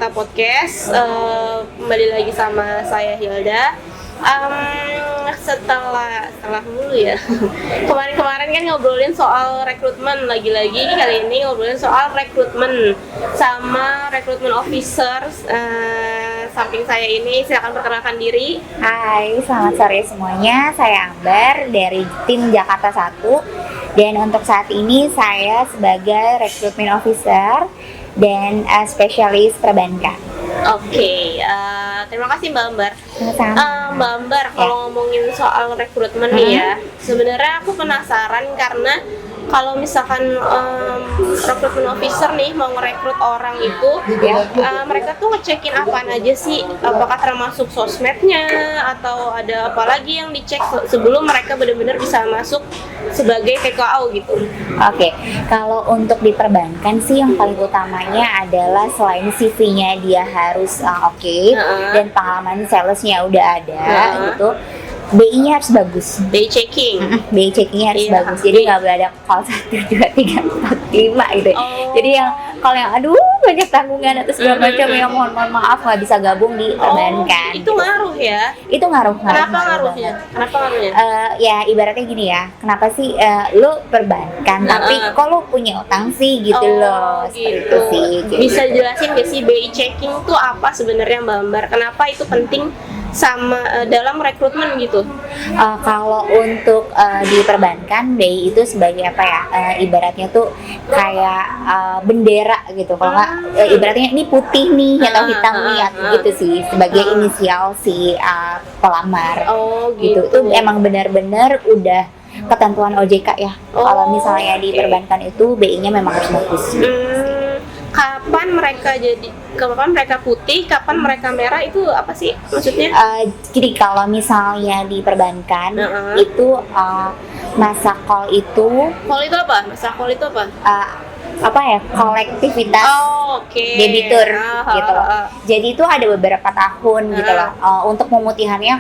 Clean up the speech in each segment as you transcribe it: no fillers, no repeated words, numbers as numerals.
Jakarta Podcast. Kembali lagi sama saya Hilda. Setelah mulu ya. Kemarin kan ngobrolin soal rekrutmen, lagi-lagi kali ini ngobrolin soal rekrutmen sama rekrutmen officer. Samping saya ini, silakan perkenalkan diri. Hai, selamat sore semuanya. Saya Amber dari tim Jakarta 1. Dan untuk saat ini saya sebagai rekrutmen officer dan spesialis perbankan. Oke, terima kasih Mbak Ambar. Mbak Ambar, kalau ngomongin soal rekrutmen nih ya, sebenarnya aku penasaran karena kalau misalkan rekrutmen officer nih mau ngerekrut orang itu, mereka tuh ngecekin apaan aja sih? Apakah termasuk sosmednya atau ada apa lagi yang dicek sebelum mereka benar-benar bisa masuk sebagai TKO gitu? Oke, kalau untuk di perbankan sih yang paling utamanya adalah selain CV-nya dia harus oke, dan pengalaman salesnya udah ada gitu. BI-nya harus bagus. BI checking. BI checkingnya harus bagus. Jadi nggak boleh ada call 1, 2, 3, 4, 5 gitu. Jadi yang kalau yang banyak tanggungan atau segala macam yang mohon maaf nggak bisa gabung di perbankan. Itu gitu. Ngaruh ya? Itu ngaruh. Kenapa ngaruhnya? Ya ibaratnya gini ya. Kenapa sih lo perbankan tapi kok lo punya utang sih gitu loh. Gitu. Itu sih. Bisa jelasin nggak sih BI checking itu apa sebenarnya Mbak Ambar? Kenapa itu penting sama dalam rekrutmen gitu? Kalau untuk di perbankan, BI itu sebagai apa ya? Ibaratnya tuh kayak bendera gitu. Kalau nggak, ibaratnya ini putih nih atau hitam nih, gitu sih. Sebagai inisial si pelamar. Gitu. Itu emang benar-benar udah ketentuan OJK ya. Kalau misalnya di perbankan itu BI-nya memang harus bagus. Kapan mereka putih, kapan mereka merah, itu apa sih maksudnya? Jadi kalau misalnya di perbankan itu masa call itu apa? Masa call itu apa? Kolektivitas debitur gitu loh. Jadi itu ada beberapa tahun gitu loh. Untuk pemutihannya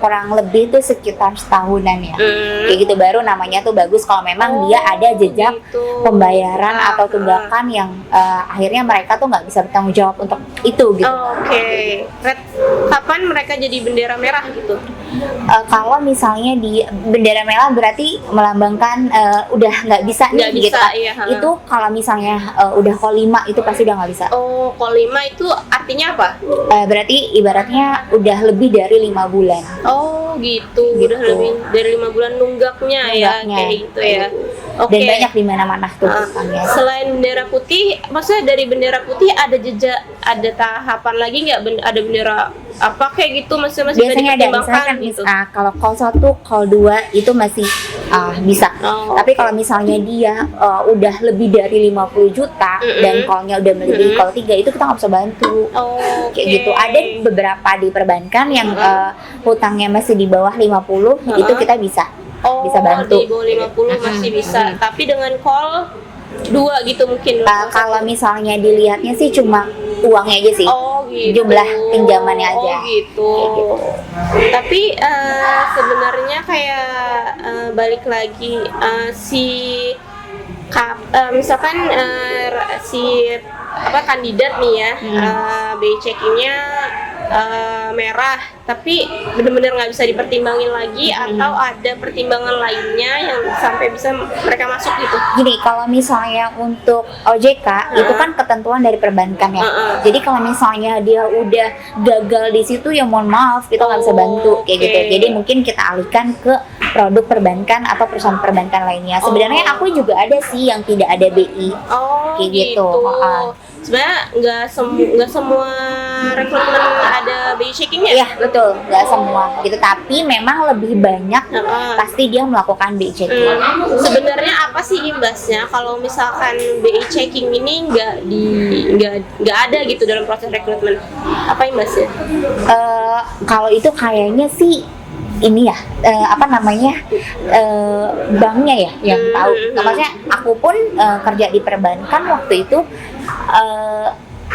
kurang lebih tuh sekitar setahunan ya. Kayak gitu baru namanya tuh bagus kalau memang dia ada jejak pembayaran atau tunggakan yang akhirnya mereka tuh nggak bisa bertanggung jawab untuk itu gitu. Kapan mereka jadi bendera merah gitu? Kalau misalnya di bendera merah berarti melambangkan udah nggak bisa nih gitu. Itu kalau misalnya udah call 5 itu pasti udah nggak bisa. Call 5 itu artinya apa? Berarti ibaratnya udah lebih dari 5 bulan. Gitu. Udah lebih dari 5 bulan nunggaknya ya, kayak gitu ya. Dan banyak di mana-mana tuh. Selain bendera putih, maksudnya dari bendera putih ada jejak, ada tahapan lagi nggak? Ada bendera apa kayak gitu, masih biasanya ada misalkan gitu. Kalau call 1, call 2 itu masih bisa. Tapi kalau misalnya dia udah lebih dari 50 juta dan callnya udah melebihi call 3, itu kita nggak bisa bantu. Kayak gitu. Ada beberapa di perbankan yang hutangnya masih di bawah 50, itu kita bisa bantu. Di bawah 50 masih bisa. Tapi dengan call 2 gitu mungkin. Kalau misalnya dilihatnya sih cuma uangnya aja sih. Gitu. Jumlah pinjamannya aja. Gitu. Tapi sebenarnya kayak balik lagi misalkan si kandidat nih ya, BI checkingnya merah, tapi benar-benar nggak bisa dipertimbangin lagi, atau ada pertimbangan lainnya yang sampai bisa mereka masuk gitu? Gini, kalau misalnya untuk OJK itu kan ketentuan dari perbankan ya. Jadi kalau misalnya dia udah gagal di situ ya mohon maaf, kita nggak bisa bantu kayak gitu. Jadi mungkin kita alihkan ke produk perbankan atau perusahaan perbankan lainnya. Sebenarnya aku juga ada sih yang tidak ada BI kayak gitu. Sebenarnya nggak semua rekrutmen ada BI checking ya? Iya betul, nggak semua gitu. Tapi memang lebih banyak pasti dia melakukan BI checking. Sebenarnya apa sih imbasnya kalau misalkan BI checking ini nggak ada gitu dalam proses rekrutmen? Apa imbasnya? Kalau itu kayaknya sih ini ya banknya ya yang tahu. Maksudnya aku pun kerja di perbankan waktu itu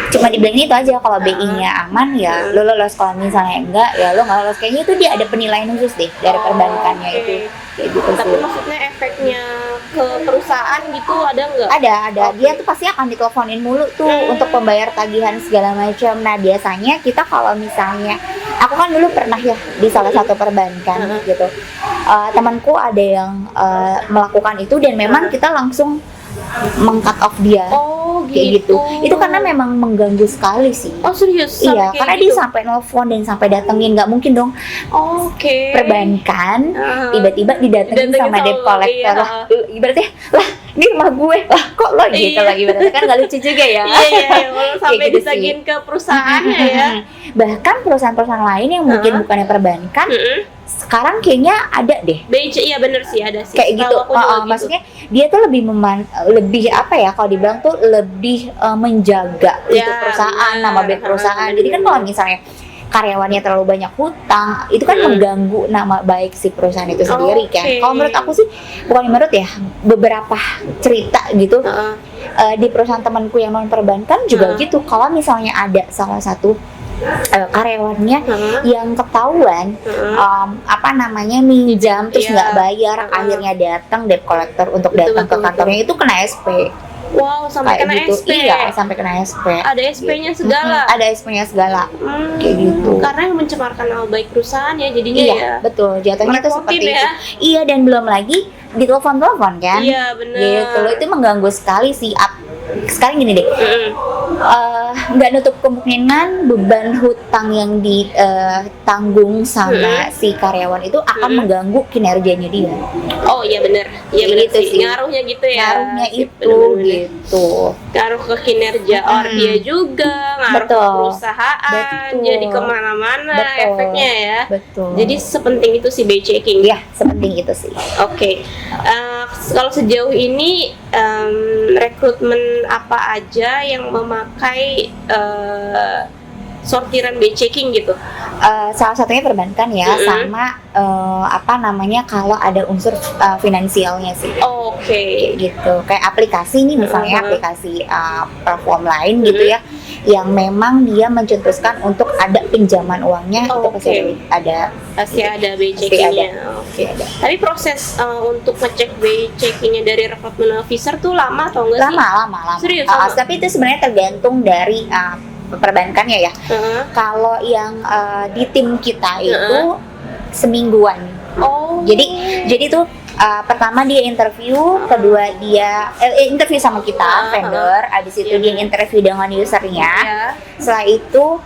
cuma dibilangin itu aja, kalau BI-nya aman ya lo lolos, kalau misalnya enggak ya lo nggak lolos. Kayaknya itu dia ada penilaian khusus deh dari perbankannya itu, kayak gitu Tapi sih. maksudnya efeknya ke perusahaan gitu ada nggak? Ada. Dia tuh pasti akan diteleponin mulu tuh untuk pembayar tagihan segala macam. Nah biasanya kita kalau misalnya, aku kan dulu pernah ya di salah satu perbankan gitu. Temanku ada yang melakukan itu dan memang kita langsung meng-cut off dia. Oh Kayak gitu. Itu karena memang mengganggu sekali sih. Oh serius? Iya, Sampai kayak karena gitu? dia sampai nelfon dan sampai datengin, nggak mungkin dong Oke. perbankan tiba-tiba didatengin Didatengin sama sama debt lo, collector iya. lah. Ibaratnya lah ini rumah gue, lah kok lo gitu Iya. lah, ibaratnya kan nggak lucu juga ya. Iya, kalau sampai Kayak gitu ditagihin sih. ke perusahaannya ya. Bahkan perusahaan-perusahaan lain yang mungkin bukannya perbankan sekarang kayaknya ada deh BC, iya bener sih, ada sih. kayak gitu. Tahu aku juga gitu. Maksudnya dia tuh lebih apa ya, kalau dibilang tuh lebih menjaga Ya, itu perusahaan, benar. nama baik perusahaan. Jadi kan kalau misalnya karyawannya terlalu banyak hutang, itu kan mengganggu nama baik si perusahaan itu sendiri kan. Oke. Kalau menurut aku sih, bukan menurut ya, beberapa cerita gitu di perusahaan temanku yang non perbankan juga gitu. Kalau misalnya ada salah satu karyawannya yang ketahuan apa namanya minjam terus Iya. nggak bayar, akhirnya datang debt collector untuk Betul, datang ke betul, kantornya, itu kena SP. Wow, sampai Kayak kena gitu. SP. Iya, sampai kena SP. Ada SP-nya segala. Ada SP-nya segala. Kayak gitu. Karena yang mencemarkan nama baik perusahaan ya jadinya Iya, ya. betul. Jatuhnya tuh Merepotin seperti ya. itu. Iya, dan belum lagi ditelepon-telepon kan. Iya, bener. Gitu loh, itu mengganggu sekali sih. Sekarang gini deh, nggak nutup kemungkinan beban hutang yang ditanggung sama si karyawan itu akan mengganggu kinerjanya dia. Oh iya bener, iya Kayak bener gitu sih. sih. Ngaruhnya gitu ya. Ngaruhnya Sip, itu bener-bener. gitu. Ngaruh ke kinerja dia juga, ngaruh ke Betul. perusahaan, Betul. jadi kemana-mana Betul. efeknya ya. Betul. Jadi sepenting itu sih BI checking. ya sepenting itu sih. Oke. Kalau sejauh ini rekrutmen apa aja yang memakai sortiran BI checking gitu? Salah satunya perbankan ya, sama apa namanya, kalau ada unsur finansialnya sih. Oke. Kayak gitu, kayak aplikasi nih misalnya, aplikasi platform lain gitu ya, yang memang dia mencetuskan untuk ada pinjaman uangnya, itu pasti ada Pasti ada BI Pasti checkingnya. ada. Oke. Pasti ada. Tapi proses untuk ngecek BI checkingnya dari rekrutmen officer tuh lama atau enggak sih? lama. Serius, Tapi itu sebenarnya tergantung dari perbankannya ya. Kalau yang di tim kita itu semingguan. Oh. Jadi tuh pertama dia interview, kedua dia interview sama kita vendor, abis itu dia interview dengan usernya. Setelah itu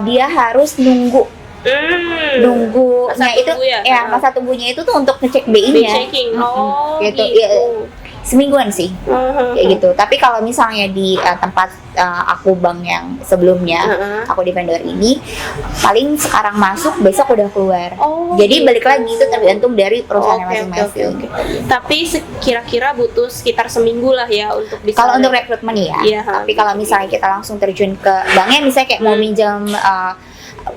dia harus nunggunya itu masa tunggunya itu tuh untuk ngecek BI-nya. checking. Oh, gitu. gitu. Ya, semingguan sih. Kayak gitu. Tapi kalau misalnya di tempat aku bank yang sebelumnya, aku di vendor ini, paling sekarang masuk besok udah keluar. Jadi balik lagi itu tergantung dari perusahaan masing-masing. Tapi kira-kira butuh sekitar seminggu lah ya untuk bisa. Kalau untuk rekrutmen ya. Iya, Tapi kalau misalnya kita langsung terjun ke banknya, misalnya kayak mau minjam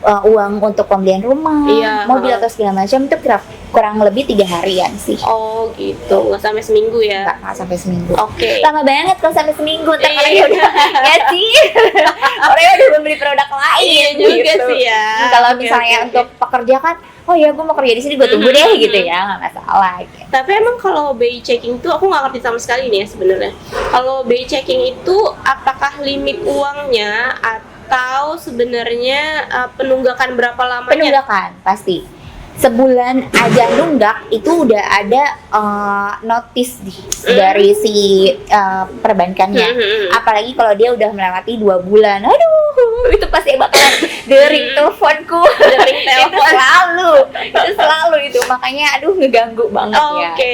uang untuk pembelian rumah, mobil atau segala macam, itu kurang lebih 3 harian sih. Oh gitu, nggak sampai seminggu ya? Nggak sampai seminggu. Oke. Lama banget kalau sampai seminggu, ntar orangnya udah ya sih, orangnya udah membeli produk lain. Iya juga gitu. sih ya. Kalau misalnya untuk pekerja kan, oh ya gue mau kerja di sini, gue tunggu deh gitu ya, nggak masalah. Gitu. Tapi emang kalau BI checking tuh aku nggak ngerti sama sekali nih ya sebenarnya. Kalau BI checking itu apakah limit uangnya atau sebenarnya penunggakan berapa lamanya? Penunggakan pasti. Sebulan aja nunggak itu udah ada notice dari si perbankannya. Apalagi kalau dia udah melewati 2 bulan, aduh itu pasti bakalan dering teleponku. Dering telepon. itu selalu itu, makanya aduh ngeganggu banget ya. Oke.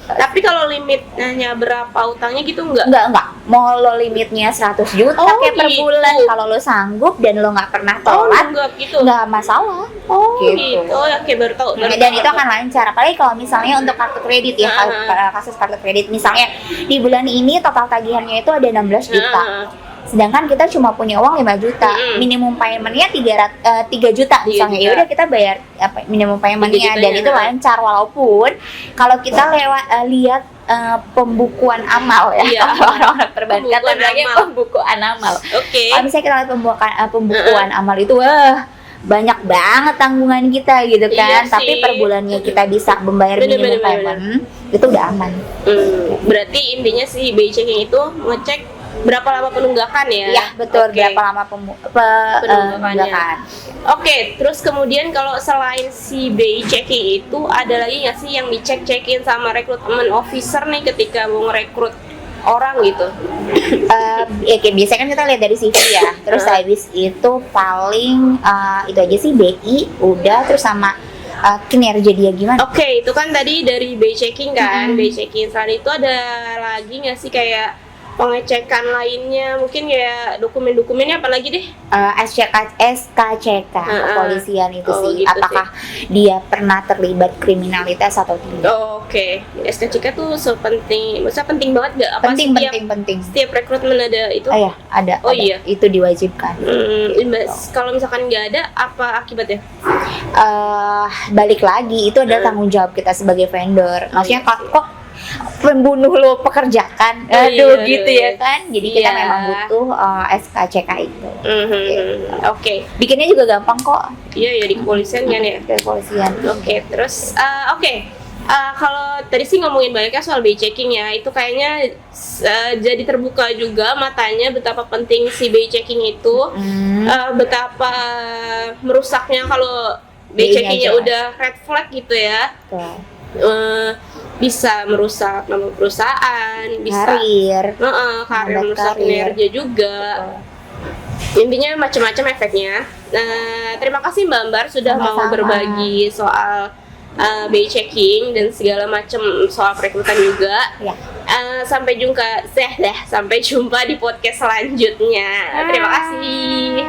Tapi kalau limitnya berapa utangnya gitu enggak? Enggak. Mau lo limitnya 100 juta kayak per gitu. bulan, kalau lo sanggup dan lo nggak pernah telat, enggak gitu. nggak masalah. Gitu. Oke, baru tahu. Dan itu akan lancar. Apalagi kalau misalnya untuk kartu kredit ya, kasus kartu kredit misalnya di bulan ini total tagihannya itu ada 16 juta. sedangkan kita cuma punya uang 5 juta, minimum paymentnya 3 juta misalnya. Ya udah kita bayar minimum paymentnya dan itu lancar, walaupun kalau kita lihat pembukuan amal ya, orang-orang perbankan tuh bilangnya pembukuan amal. Kalau misalnya kita lihat pembukuan amal itu banyak banget tanggungan kita gitu kan, tapi per bulannya kita bisa membayar minimum payment, itu udah aman. Berarti intinya si BI checking itu ngecek berapa lama penunggakan ya? Iya betul, berapa lama penunggakan. Oke, terus kemudian kalau selain si BI checking itu ada lagi nggak sih yang dicek-cekin sama recruitment officer nih ketika mau ngerekrut orang gitu? Ya kayak biasanya kan kita lihat dari CV ya, terus habis itu paling itu aja sih, BI udah, terus sama kinerja dia gimana? Oke, itu kan tadi dari BI checking kan, BI checking. Selain itu ada lagi nggak sih kayak pengecekan lainnya, mungkin ya dokumen-dokumennya apa lagi deh? SKCK kepolisian itu sih, gitu apakah dia pernah terlibat kriminalitas atau tidak? Oke. SKCK tuh sepenting, maksudnya penting banget gak? Apa penting. Setiap rekrutmen ada itu? Iya, ada. Iya, itu diwajibkan. Kalau misalkan nggak ada, apa akibatnya? Balik lagi, itu adalah tanggung jawab kita sebagai vendor. Maksudnya kok pembunuh lo pekerjakan, gitu ya kan. Jadi kita memang butuh SKCK itu. Oke. Bikinnya juga gampang kok. Iya di kepolisian kan ya. Kepolisian. Oke. Terus kalau tadi sih ngomongin banyaknya soal BI checking ya, itu kayaknya jadi terbuka juga matanya betapa penting si BI checking itu, betapa merusaknya kalau BI checkingnya udah red flag gitu ya. Bisa merusak nama perusahaan, bisa karir merusak kinerja juga. Intinya macam-macam efeknya. Terima kasih Mbak Ambar sudah mau berbagi soal BI checking dan segala macam soal perekrutan juga. Sampai jumpa di podcast selanjutnya. Terima kasih.